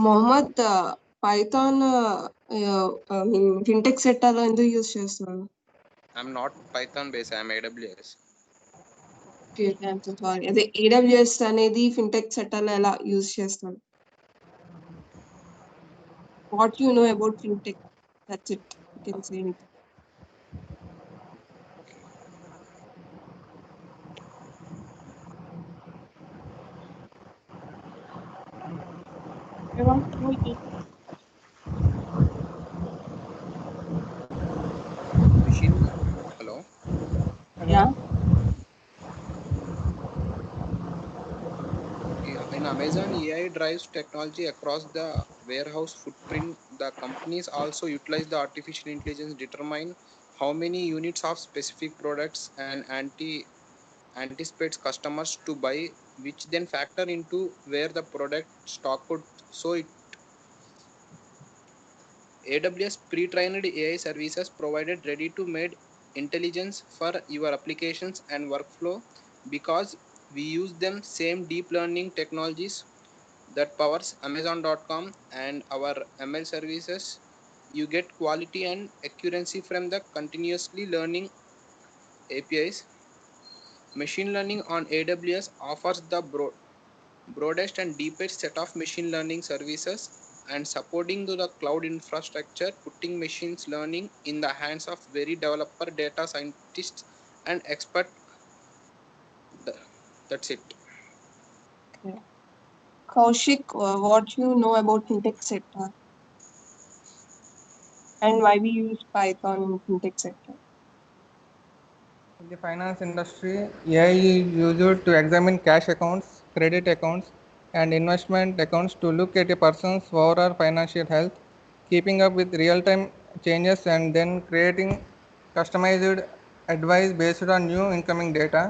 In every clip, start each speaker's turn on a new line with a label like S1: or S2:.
S1: Mohammed python I mean fintech సెక్టార్‌లో ఎందుకు use చేస్తున్నాను?
S2: I'm not Python based, I'm AWS.
S1: Okay. I'm so sorry. అదే AWS అనేది fintech సెక్టార్‌లో ఎలా యూజ్ చేస్తాను? What you know about fintech? That's it. You can say anything. Everyone,
S2: Machine, hello.
S1: yeah.
S2: In Amazon, AI drives technology across the warehouse footprint. The companies also utilize the artificial intelligence determine how many units of specific products and anticipates customers to buy, which then factor into where the product stock could. So AWS pre-trained AI services provided ready-to-made intelligence for your applications and workflow because we use them same deep learning technologies that powers Amazon.com and our ML services. You get quality and accuracy from the continuously learning APIs. Machine learning on AWS offers the broadest and deepest set of machine learning services and supporting to the cloud infrastructure, putting machine learning in the hands of very developer, data scientists, and expert. That's it.
S1: Okay. Kaushik, what you know about fintech sector and why we use Python in fintech sector?
S3: In the finance industry, AI is used to examine cash accounts, credit accounts, and investment accounts to look at a person's overall financial health, keeping up with real-time changes, and then creating customized advice based on new incoming data.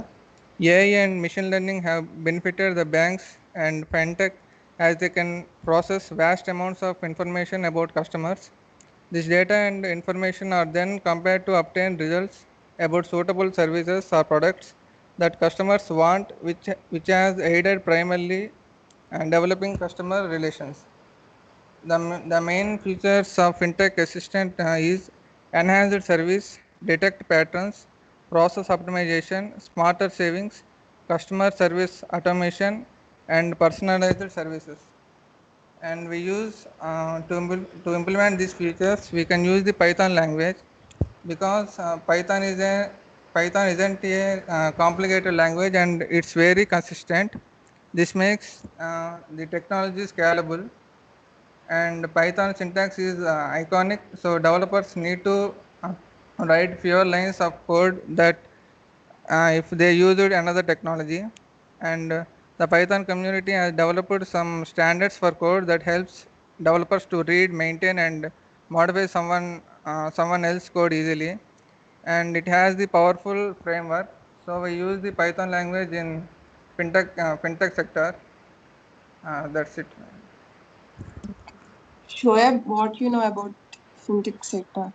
S3: AI and machine learning have benefited the banks and fintech as they can process vast amounts of information about customers. This data and information are then compared to obtain results about suitable services or products that customers want, which has aided primarily developing customer relations. The main features of FinTech Assistant is enhanced service, detect patterns, process optimization, smarter savings, customer service automation, and personalized services. And we use to implement these features, we can use the Python language because Python isn't a complicated language and it's very consistent. This makes the technology scalable, and Python syntax is iconic, so developers need to write fewer lines of code that if they use it another technology. And the Python community has developed some standards for code that helps developers to read, maintain, and modify someone else code easily. And it has the powerful framework, so we use the Python language in fintech sector. That's it.
S1: Shoaib, what you know about fintech sector?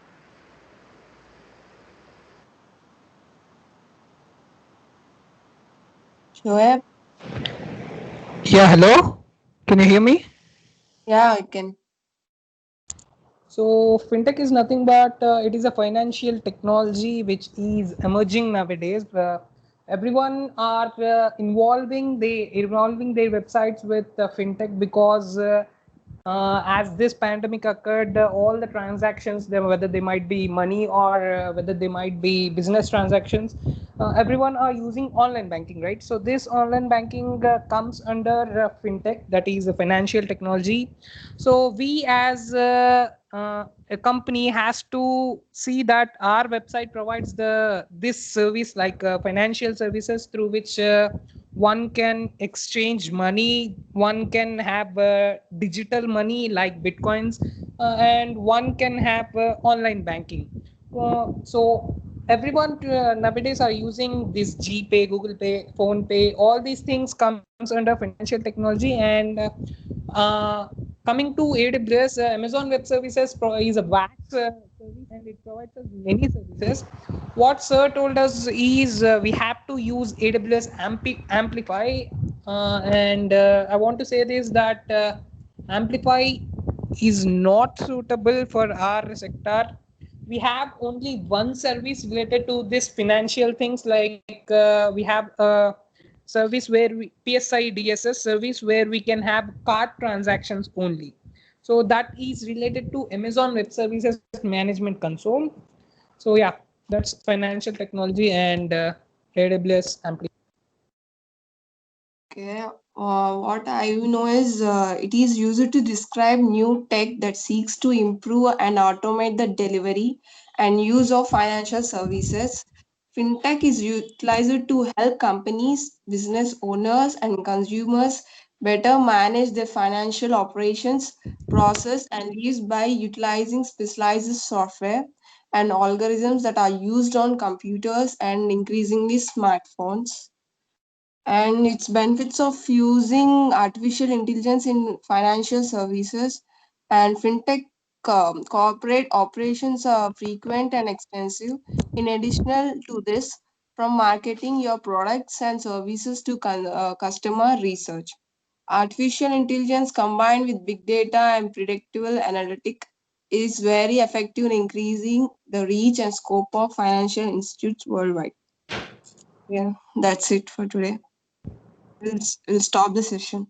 S1: Shoaib?
S4: Yeah, hello. Can you hear me?
S1: Yeah, I can.
S4: So, fintech is nothing but it is a financial technology which is emerging nowadays. Everyone are involving their websites with fintech because as this pandemic occurred, all the transactions, whether they might be money or whether they might be business transactions, everyone are using online banking, right? So this online banking comes under fintech, that is a financial technology. So we as a company has to see that our website provides this service like financial services through which one can exchange money, one can have digital money like bitcoins, and one can have online banking. So everyone nowadays are using this GPay, Google Pay, Phone Pay. All these things comes under financial technology. And uh, coming to AWS, Amazon Web Services is a vast service and it provides us many services. What Sir told us is we have to use AWS Amplify, and I want to say this that Amplify is not suitable for our sector. We have only one service related to this financial things, like we have a service where PSI DSS service where we can have card transactions only. So that is related to Amazon Web Services Management Console. So yeah, that's financial technology and AWS Amplify.
S1: Okay. What I know is it is used to describe new tech that seeks to improve and automate the delivery and use of financial services. Fintech is utilized to help companies, business owners, and consumers better manage their financial operations, process, and lives by utilizing specialized software and algorithms that are used on computers and increasingly smartphones. And its benefits of using artificial intelligence in financial services and fintech corporate operations are frequent and extensive. In addition to this, from marketing your products and services to customer research, artificial intelligence combined with big data and predictable analytic is very effective in increasing the reach and scope of financial institutes worldwide. Yeah, that's it for today. We'll stop the session.